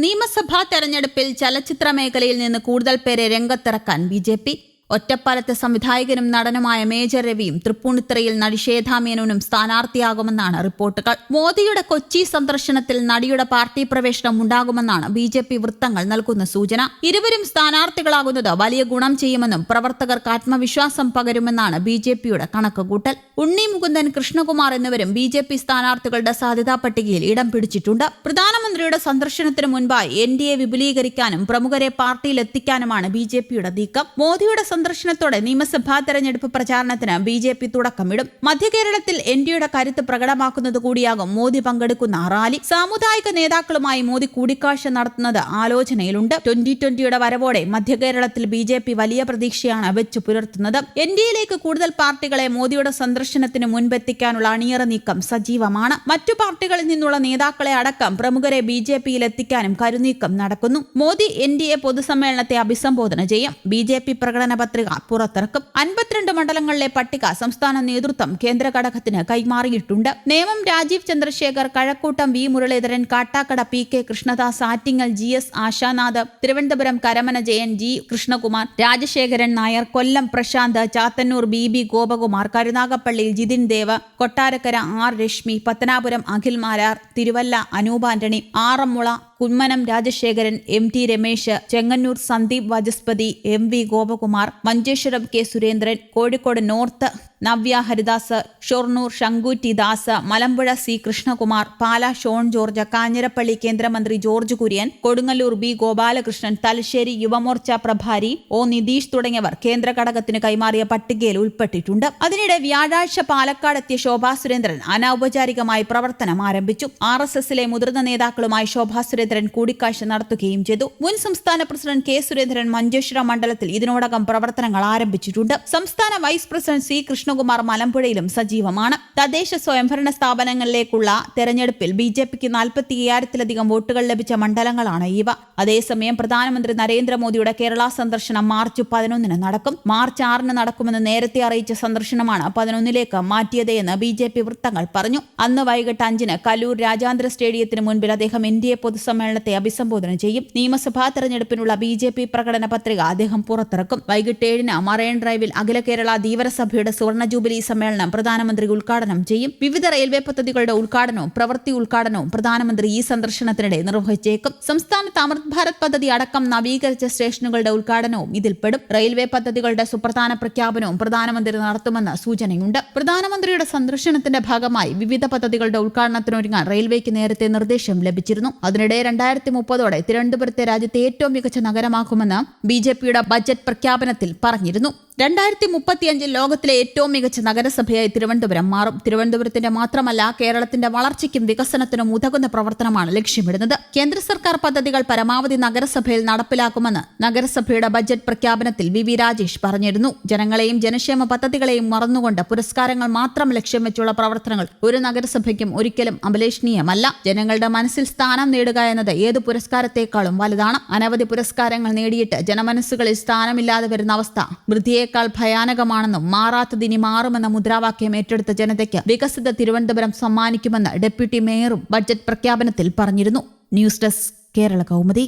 നിയമസഭാ തെരഞ്ഞെടുപ്പിൽ ചലച്ചിത്ര മേഖലയിൽ നിന്ന് കൂടുതൽ പേരെ രംഗത്തിറക്കാൻ ബി.ജെ.പി. ഒറ്റപ്പാലത്തെ സംവിധായകനും നടനുമായ മേജർ രവിയും തൃപ്പൂണിത്തുറയിൽ നടി ശ്വേതാ മേനോനും സ്ഥാനാർത്ഥിയാകുമെന്നാണ് റിപ്പോർട്ടുകൾ. മോദിയുടെ കൊച്ചി സന്ദർശനത്തിൽ നടിയുടെ പാർട്ടി പ്രവേശനം ഉണ്ടാകുമെന്നാണ് ബി.ജെ.പി. വൃത്തങ്ങൾ നൽകുന്ന സൂചന. ഇരുവരും സ്ഥാനാർത്ഥികളാകുന്നത് വലിയ ഗുണം ചെയ്യുമെന്നും പ്രവർത്തകർക്ക് ആത്മവിശ്വാസം പകരുമെന്നാണ് ബി.ജെ.പിയുടെ കണക്കുകൂട്ടൽ. ഉണ്ണി മുകുന്ദൻ, കൃഷ്ണകുമാർ എന്നിവരും ബി.ജെ.പി. സ്ഥാനാർത്ഥികളുടെ സാധ്യതാ പട്ടികയിൽ ഇടം പിടിച്ചിട്ടുണ്ട്. പ്രധാനമന്ത്രിയുടെ സന്ദർശനത്തിന് മുൻപായി എൻ.ഡി.എ വിപുലീകരിക്കാനും പ്രമുഖരെ പാർട്ടിയിലെത്തിക്കാനുമാണ് ബി.ജെ.പിയുടെ നീക്കം. മോദിയുടെ സന്ദർശനത്തോടെ നിയമസഭാ തെരഞ്ഞെടുപ്പ് പ്രചാരണത്തിന് ബി.ജെ.പി. തുടക്കമിടും. മധ്യകേരളത്തിൽ എൻ.ഡി.എയുടെ കരുത്ത് പ്രകടമാക്കുന്നത് കൂടിയാകും മോദി പങ്കെടുക്കുന്ന റാലി. സാമുദായിക നേതാക്കളുമായി മോദി കൂടിക്കാഴ്ച നടത്തുന്നത് ആലോചനയിലുണ്ട്. 2020യുടെ വരവോടെ മധ്യകേരളത്തിൽ ബി.ജെ.പി. വലിയ പ്രതീക്ഷയാണ് വെച്ചു പുലർത്തുന്നത്. എൻ.ഡി.എയിലേക്ക് കൂടുതൽ പാർട്ടികളെ മോദിയുടെ സന്ദർശനത്തിന് മുൻപെത്തിക്കാനുള്ള അണിയറ നീക്കം സജീവമാണ്. മറ്റു പാർട്ടികളിൽ നിന്നുള്ള നേതാക്കളെ അടക്കം പ്രമുഖരെ ബി.ജെ.പിയിൽ എത്തിക്കാനും കരുനീക്കം നടക്കുന്നു. മോദി എൻ.ഡി.എ പൊതുസമ്മേളനത്തെ അഭിസംബോധന ചെയ്യും. ബി.ജെ.പി. പ്രകടന പത്രിക പുറത്തിറക്കും. 52 മണ്ഡലങ്ങളിലെ പട്ടിക സംസ്ഥാന നേതൃത്വം കേന്ദ്ര ഘടകത്തിന് കൈമാറിയിട്ടുണ്ട്. Nemom Rajeev Chandrasekhar, Kazhakkoottam V Muraleedharan, Kattakada P K. Krishnadas, Attingal G S. Ashanath, Thiruvananthapuram Karamana Jayan, G. Krishnakumar, Rajasekharan Nair, Kollam Prasanth, Chathannoor B Gopakumar, കരുനാഗപ്പള്ളിയിൽ Jithin Dev, Kottarakkara R Reshmi, Pathanapuram Akhil Marar, Thiruvalla Anoop Antony, Aranmula Kummanam Rajasekharan, M T. Ramesh, Chengannur Sandeep Vachaspathi, M V. Gopakumar, Manjeshwaram K. Surendran, Kozhikode north Navya Haridas, Shoranur Shankutty Das, Malampuzha C. Krishnakumar, Pala Shone George, Kanjirappally കേന്ദ്രമന്ത്രി ജോർജ് കുര്യൻ, കൊടുങ്ങല്ലൂർ ബി. ഗോപാലകൃഷ്ണൻ, തലശ്ശേരി യുവമോർച്ച പ്രഭാരി ഒ. നിതീഷ് തുടങ്ങിയവർ കേന്ദ്ര ഘടകത്തിന് കൈമാറിയ പട്ടികയിൽ ഉൾപ്പെട്ടിട്ടുണ്ട്. അതിനിടെ വ്യാഴാഴ്ച പാലക്കാടെത്തിയ ശോഭാ സുരേന്ദ്രൻ അനൗപചാരികമായി പ്രവർത്തനം ആരംഭിച്ചു. RSSലെ മുതിർന്ന നേതാക്കളുമായി ശോഭാ സുരേന്ദ്രൻ കൂടിക്കാഴ്ച നടത്തുകയും ചെയ്തു. മുൻ സംസ്ഥാന പ്രസിഡന്റ് കെ. സുരേന്ദ്രൻ മഞ്ചേശ്വരം മണ്ഡലത്തിൽ ഇതിനോടകം പ്രവർത്തനങ്ങൾ ആരംഭിച്ചിട്ടുണ്ട്. സംസ്ഥാന വൈസ് പ്രസിഡന്റ് സി. കൃഷ്ണകുമാർ മലമ്പുഴയിലും സജീവമാണ്. തദ്ദേശ സ്വയംഭരണ സ്ഥാപനങ്ങളിലേക്കുള്ള തെരഞ്ഞെടുപ്പിൽ ബി.ജെ.പിക്ക് 45,000-ലധികം വോട്ടുകൾ ലഭിച്ച മണ്ഡലങ്ങളാണ് ഇവ. അതേസമയം പ്രധാനമന്ത്രി നരേന്ദ്രമോദിയുടെ കേരള സന്ദർശനം മാർച്ച് 11 നടക്കും. മാർച്ച് 6 നടക്കുമെന്ന് നേരത്തെ അറിയിച്ച സന്ദർശനമാണ് 11ലേക്ക് മാറ്റിയത് എന്ന് ബി.ജെ.പി. വൃത്തങ്ങൾ പറഞ്ഞു. അന്ന് വൈകിട്ട് 5 കലൂർ രാജ്യാന്തര സ്റ്റേഡിയത്തിന് മുൻപിൽ അദ്ദേഹം എൻ.ഡി.എ പൊതുസമ്മേളനത്തെ അഭിസംബോധന ചെയ്യും. നിയമസഭാ തെരഞ്ഞെടുപ്പിനുള്ള ബി.ജെ.പി. പ്രകടന പത്രിക അദ്ദേഹം പുറത്തിറക്കും. വൈകിട്ട് 7 മറൈൻ ഡ്രൈവിൽ അഖില കേരള ധീവരസഭയുടെ സുവർണ ജൂബിലി സമ്മേളനം പ്രധാനമന്ത്രി ഉദ്ഘാടനം ചെയ്യും. വിവിധ റെയിൽവേ പദ്ധതികളുടെ ഉദ്ഘാടനവും പ്രവൃത്തി ഉദ്ഘാടനവും പ്രധാനമന്ത്രി ഈ സന്ദർശനത്തിനിടെ നിർവഹിച്ചേക്കും. സംസ്ഥാനത്ത് അമൃത് ഭാരത് പദ്ധതി അടക്കം നവീകരിച്ച സ്റ്റേഷനുകളുടെ ഉദ്ഘാടനവും ഇതിൽപ്പെടും. റെയിൽവേ പദ്ധതികളുടെ സുപ്രധാന പ്രഖ്യാപനവും പ്രധാനമന്ത്രി നടത്തുമെന്ന് സൂചനയുണ്ട്. പ്രധാനമന്ത്രിയുടെ സന്ദർശനത്തിന്റെ ഭാഗമായി വിവിധ പദ്ധതികളുടെ ഉദ്ഘാടനത്തിനൊരുങ്ങാൻ റെയിൽവേക്ക് നേരത്തെ നിർദ്ദേശം ലഭിച്ചിരുന്നു. അതിനിടെ 2030 തിരുവനന്തപുരത്തെ രാജ്യത്തെ ഏറ്റവും മികച്ച നഗരമാക്കുമെന്ന് ബി.ജെ.പിയുടെ ബജറ്റ് പ്രഖ്യാപനത്തിൽ പറഞ്ഞിരുന്നു. 2035 ലോകത്തിലെ ഏറ്റവും മികച്ച നഗരസഭയായി തിരുവനന്തപുരം മാറും. തിരുവനന്തപുരത്തിന്റെ മാത്രമല്ല കേരളത്തിന്റെ വളർച്ചയ്ക്കും വികസനത്തിനും ഉതകുന്ന പ്രവർത്തനമാണ് ലക്ഷ്യമിടുന്നത്. കേന്ദ്ര സർക്കാർ പദ്ധതികൾ പരമാവധി നഗരസഭയിൽ നടപ്പിലാക്കുമെന്ന് നഗരസഭയുടെ ബജറ്റ് പ്രഖ്യാപനത്തിൽ വി രാജേഷ് പറഞ്ഞിരുന്നു. ജനങ്ങളെയും ജനക്ഷേമ പദ്ധതികളെയും മറന്നുകൊണ്ട് പുരസ്കാരങ്ങൾ മാത്രം ലക്ഷ്യം വെച്ചുള്ള പ്രവർത്തനങ്ങൾ ഒരു നഗരസഭയ്ക്കും ഒരിക്കലും അഭിലഷണീയമല്ല. ജനങ്ങളുടെ മനസ്സിൽ സ്ഥാനം നേടുക എന്നത് ഏത് പുരസ്കാരത്തെക്കാളും വലുതാണ്. അനവധി പുരസ്കാരങ്ങൾ നേടിയിട്ട് ജനമനസ്സുകളിൽ സ്ഥാനമില്ലാതെ വരുന്ന അവസ്ഥ വൃത്തിയെ ഭയാനകമാണെന്നും മാറാത്തതിനി മാറുമെന്ന മുദ്രാവാക്യം ഏറ്റെടുത്ത ജനതയ്ക്ക് വികസിത തിരുവനന്തപുരം സമ്മാനിക്കുമെന്ന് ഡെപ്യൂട്ടി മേയറും ബജറ്റ് പ്രഖ്യാപനത്തിൽ പറഞ്ഞിരുന്നു. News desk Kerala Kaumudi.